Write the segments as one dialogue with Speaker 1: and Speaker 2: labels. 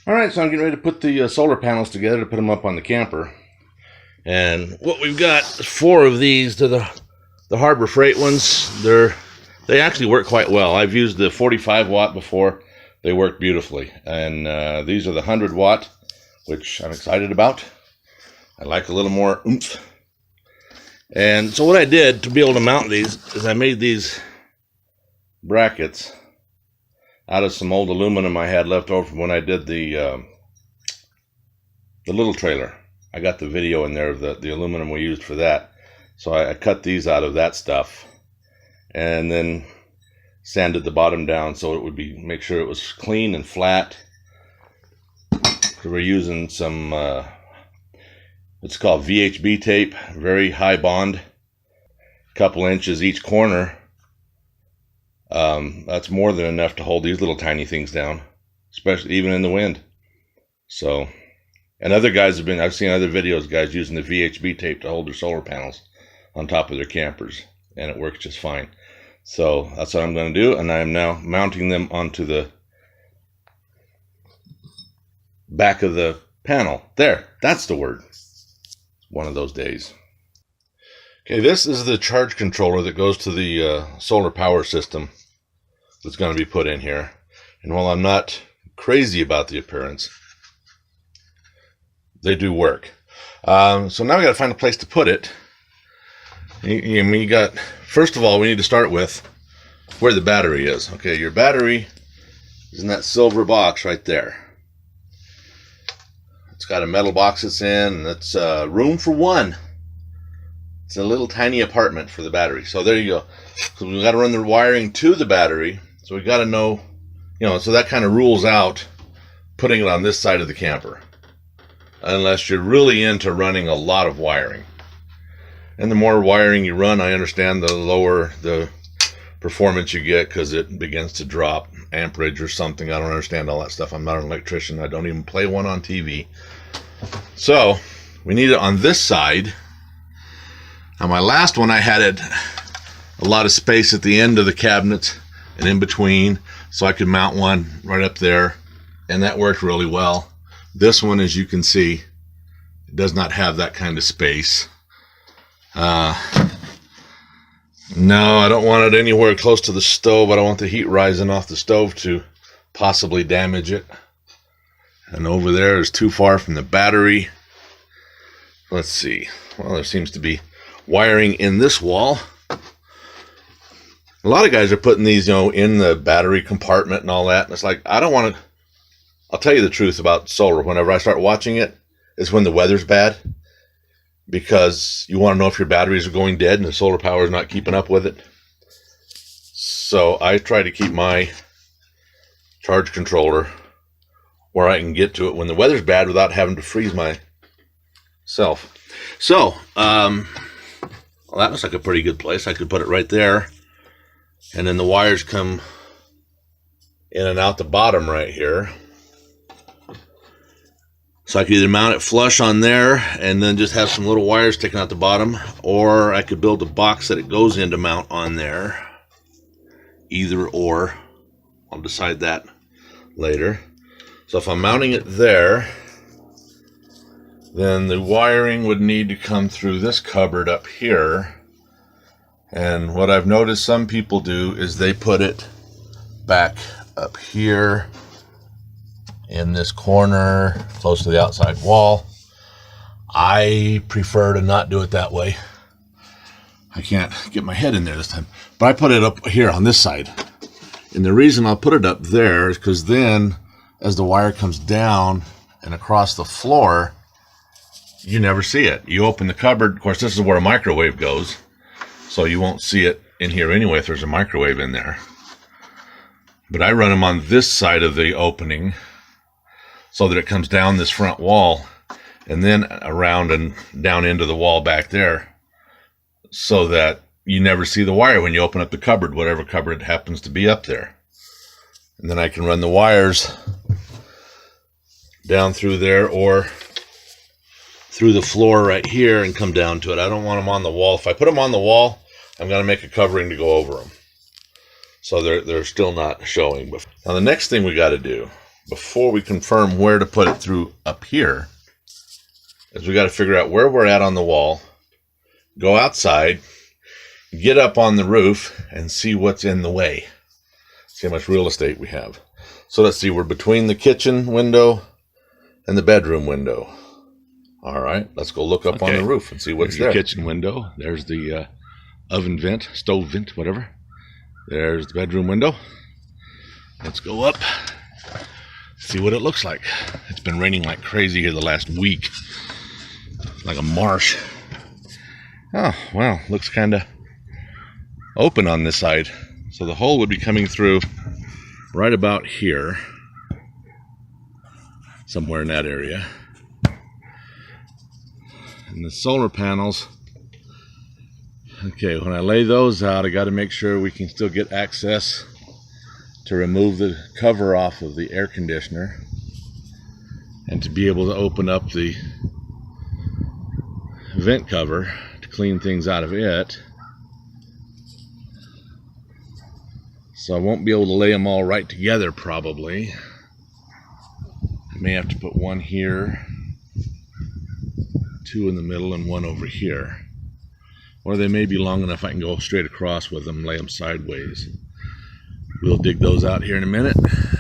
Speaker 1: All right, so I'm getting ready to put the solar panels together to put them up on the camper. And what we've got is 4 of these. They're the Harbor Freight ones. They actually work quite well. I've used the 45 watt before. They work beautifully. And these are the 100 watt, which I'm excited about. I like a little more oomph. And so what I did to be able to mount these is I made these brackets out of some old aluminum I had left over from when I did the little trailer. I got the video in there of the aluminum we used for that. So I cut these out of that stuff and then sanded the bottom down so it would make sure it was clean and flat. So we're using some it's called VHB tape, very high bond, couple inches each corner. That's more than enough to hold these little tiny things down, especially even in the wind. So, and other guys I've seen other videos, guys using the VHB tape to hold their solar panels on top of their campers, and it works just fine. So that's what I'm going to do, and I am now mounting them onto the back of the panel. There, that's the word. One of those days. Okay, this is the charge controller that goes to the solar power system that's going to be put in here. And while I'm not crazy about the appearance, they do work. So now we got to find a place to put it. First of all, we need to start with where the battery is. Okay, your battery is in that silver box right there. It's got a metal box it's in, and it's room for 1. It's a little tiny apartment for the battery. So there you go. So we've got to run the wiring to the battery. So we've got to know, so that kind of rules out putting it on this side of the camper. Unless you're really into running a lot of wiring. And the more wiring you run, I understand, the lower the performance you get because it begins to drop amperage or something. I don't understand all that stuff. I'm not an electrician. I don't even play one on TV. So we need it on this side. On my last one, I had it a lot of space at the end of the cabinet and in between, so I could mount one right up there, and that worked really well. This one, as you can see, it does not have that kind of space. No, I don't want it anywhere close to the stove. I don't want the heat rising off the stove to possibly damage it. And over there is too far from the battery. Let's see. Well, there seems to be wiring in this wall. A lot of guys are putting these, in the battery compartment and all that. And it's like, I don't want to. I'll tell you the truth about solar. Whenever I start watching it, is when the weather's bad. Because you want to know if your batteries are going dead and the solar power is not keeping up with it. So I try to keep my charge controller where I can get to it when the weather's bad without having to freeze myself. So, well, that looks like a pretty good place. I could put it right there. And then the wires come in and out the bottom right here. So I could either mount it flush on there and then just have some little wires sticking out the bottom, or I could build a box that it goes in to mount on there. Either or. I'll decide that later. So if I'm mounting it there, then the wiring would need to come through this cupboard up here. And what I've noticed some people do is they put it back up here in this corner, close to the outside wall. I prefer to not do it that way. I can't get my head in there this time. But I put it up here on this side. And the reason I'll put it up there is because then, as the wire comes down and across the floor, you never see it. You open the cupboard. Of course, this is where a microwave goes. So you won't see it in here anyway if there's a microwave in there. But I run them on this side of the opening so that it comes down this front wall and then around and down into the wall back there, so that you never see the wire when you open up the cupboard, whatever cupboard it happens to be up there. And then I can run the wires down through there or through the floor right here and come down to it. I don't want them on the wall. If I put them on the wall, I'm going to make a covering to go over them. So they're still not showing. But now the next thing we got to do before we confirm where to put it through up here is we got to figure out where we're at on the wall, go outside, get up on the roof, and see what's in the way. See how much real estate we have. So let's see, we're between the kitchen window and the bedroom window. All right, let's go look up on the roof and see what's there.
Speaker 2: The kitchen window. There's the oven vent, stove vent, whatever. There's the bedroom window. Let's go up, see what it looks like. It's been raining like crazy here the last week, like a marsh. Oh, well, looks kind of open on this side. So the hole would be coming through right about here, somewhere in that area. And the solar panels, okay, when I lay those out, I got to make sure we can still get access to remove the cover off of the air conditioner and to be able to open up the vent cover to clean things out of it. So I won't be able to lay them all right together probably. I may have to put one here, two in the middle, and one over here. Or they may be long enough I can go straight across with them, lay them sideways. We'll dig those out here in a minute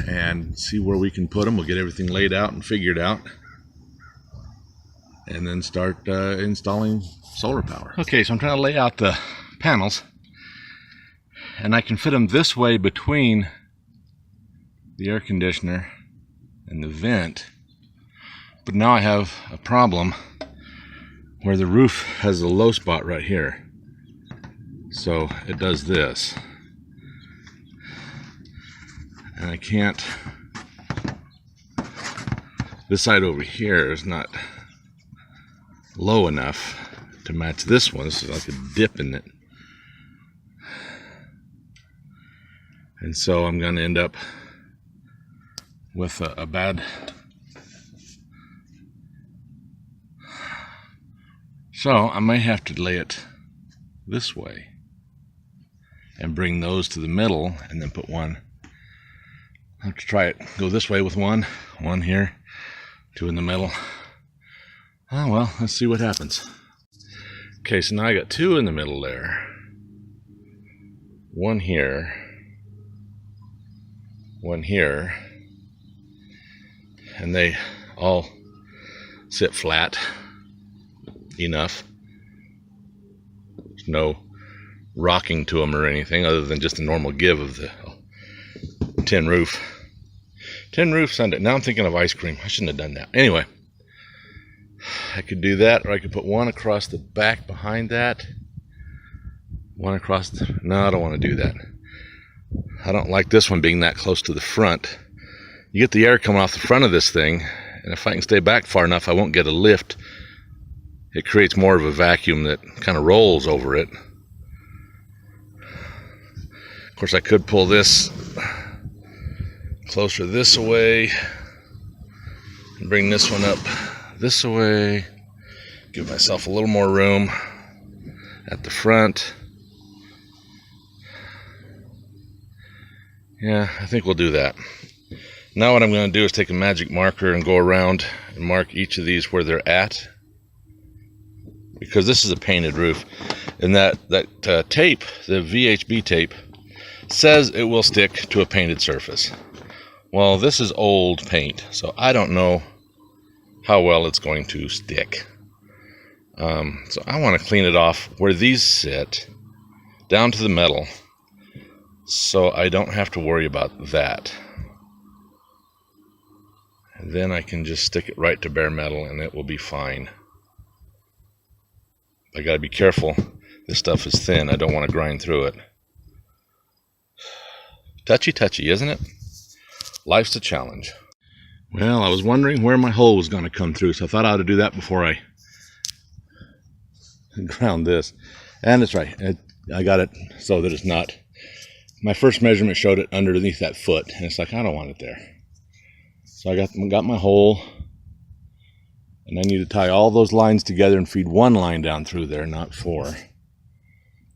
Speaker 2: and see where we can put them. We'll get everything laid out and figured out, and then start installing solar power. Okay, so I'm trying to lay out the panels, and I can fit them this way between the air conditioner and the vent. But now I have a problem where the roof has a low spot right here. So it does this. And I can't, this side over here is not low enough to match this one. This is like a dip in it. And so I'm going to end up with a bad, so I may have to lay it this way and bring those to the middle and then put one. I'll have to try it, go this way with one here, two in the middle. Oh well, let's see what happens. Okay, so now I got two in the middle there. One here, one here, and they all sit flat enough. There's no rocking to them or anything other than just a normal give of the tin roof. Tin roof Sunday. Now I'm thinking of ice cream. I shouldn't have done that. Anyway, I could do that, or I could put one across the back behind that. One across the... No, I don't want to do that. I don't like this one being that close to the front. You get the air coming off the front of this thing, and if I can stay back far enough, I won't get a lift. It creates more of a vacuum that kind of rolls over it. Of course, I could pull this closer this way and bring this one up this way. Give myself a little more room at the front. Yeah, I think we'll do that. Now what I'm going to do is take a magic marker and go around and mark each of these where they're at, because this is a painted roof, and that tape, the VHB tape, says it will stick to a painted surface. Well, this is old paint, so I don't know how well it's going to stick. So I want to clean it off where these sit, down to the metal, so I don't have to worry about that. And then I can just stick it right to bare metal and it will be fine. I gotta be careful. This stuff is thin. I don't want to grind through it. Touchy, isn't it? Life's a challenge. Well, I was wondering where my hole was going to come through, so I thought I ought to do that before I ground this. And it's right. I got it so that it's not... My first measurement showed it underneath that foot, and it's like, I don't want it there. So I got my hole, and I need to tie all those lines together and feed one line down through there, not four.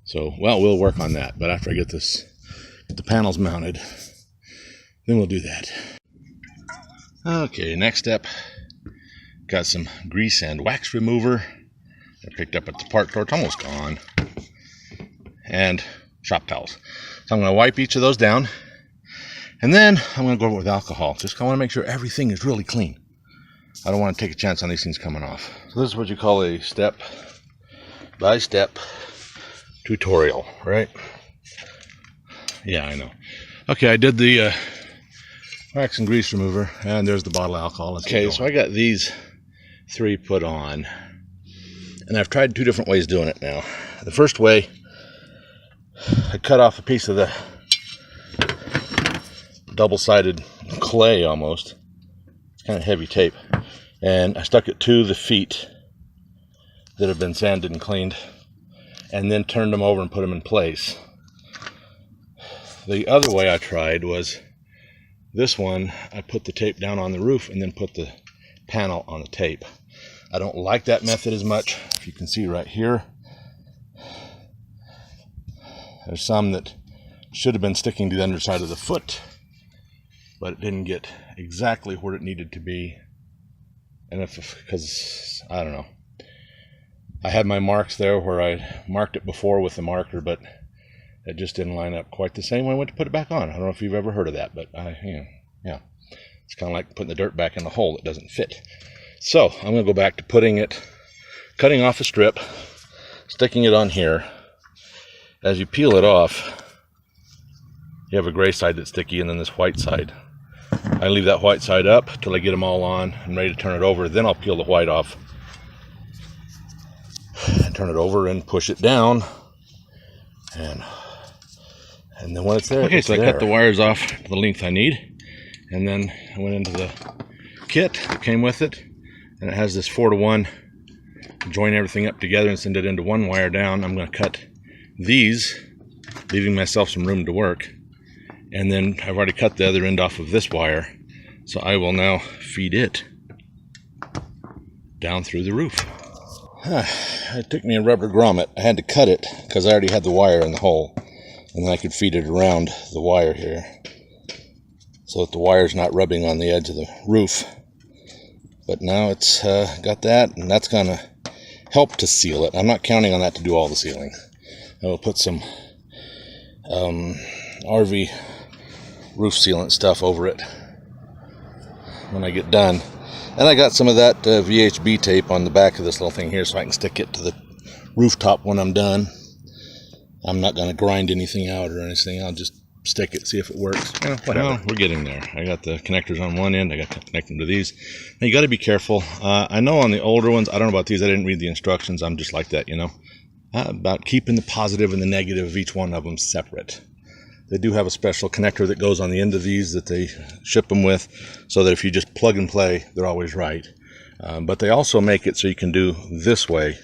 Speaker 2: So, well, we'll work on that, but after I get the panels mounted, then we'll do that. Okay, next step. Got some grease and wax remover I picked up at the parts store. It's almost gone. And shop towels. So I'm going to wipe each of those down. And then I'm going to go over with alcohol. Just I want to make sure everything is really clean. I don't want to take a chance on these things coming off. So this is what you call a step-by-step tutorial, right? Yeah, I know. Okay, I did the wax and grease remover, and there's the bottle of alcohol. Okay, so I got these 3 put on, and I've tried 2 different ways doing it now. The first way, I cut off a piece of the double-sided clay almost. It's kind of heavy tape. And I stuck it to the feet that have been sanded and cleaned, and then turned them over and put them in place. The other way I tried was this one. I put the tape down on the roof and then put the panel on the tape. I don't like that method as much. If you can see right here, there's some that should have been sticking to the underside of the foot, but it didn't get exactly where it needed to be. And because I don't know, I had my marks there where I marked it before with the marker, but it just didn't line up quite the same when I went to put it back on. I don't know if you've ever heard of that, but yeah, it's kind of like putting the dirt back in the hole that doesn't fit. So I'm going to go back to cutting off a strip, sticking it on here. As you peel it off, you have a gray side that's sticky, and then this white side. I leave that white side up till I get them all on and ready to turn it over. Then I'll peel the white off and turn it over and push it down. And then when it's there, okay, so I cut the wires off to the length I need. And then I went into the kit that came with it. And it has this 4-to-1. Join everything up together and send it into one wire down. I'm going to cut these, leaving myself some room to work. And then I've already cut the other end off of this wire, so I will now feed it down through the roof. It took me a rubber grommet. I had to cut it because I already had the wire in the hole, and then I could feed it around the wire here so that the wire's not rubbing on the edge of the roof. But now it's got that, and that's going to help to seal it. I'm not counting on that to do all the sealing. I will put some RV roof sealant stuff over it when I get done. And I got some of that VHB tape on the back of this little thing here so I can stick it to the rooftop when I'm done. I'm not going to grind anything out or anything. I'll just stick it, see if it works. Whatever. Well, we're getting there. I got the connectors on one end. I got to connect them to these. Now, you got to be careful. I know on the older ones, I don't know about these. I didn't read the instructions. I'm just like that, about keeping the positive and the negative of each one of them separate. They do have a special connector that goes on the end of these that they ship them with, so that if you just plug and play, they're always right. But they also make it so you can do this way.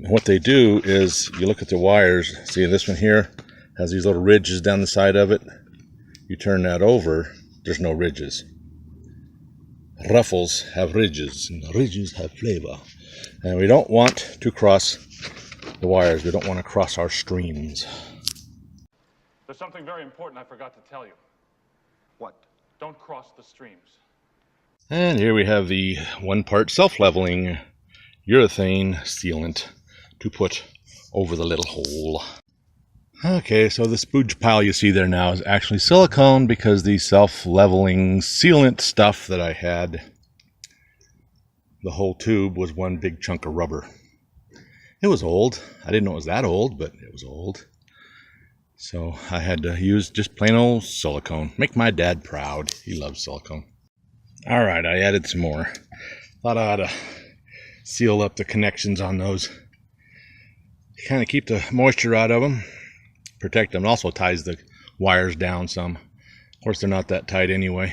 Speaker 2: What they do is you look at the wires. See, this one here has these little ridges down the side of it. You turn that over, there's no ridges. Ruffles have ridges, and the ridges have flavor. And we don't want to cross the wires. We don't want to cross our streams.
Speaker 3: There's something very important I forgot to tell you.
Speaker 4: What?
Speaker 3: Don't cross the streams.
Speaker 2: And here we have the 1-part self-leveling urethane sealant to put over the little hole. Okay, so the spooge pile you see there now is actually silicone because the self-leveling sealant stuff that I had, the whole tube was one big chunk of rubber. It was old. I didn't know it was that old, but it was old. So I had to use just plain old silicone. Make my dad proud. He loves silicone. All right, I added some more. Thought I ought to seal up the connections on those. Kind of keep the moisture out of them. Protect them. It also ties the wires down some. Of course, they're not that tight anyway.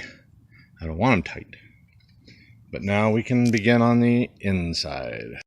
Speaker 2: I don't want them tight. But now we can begin on the inside.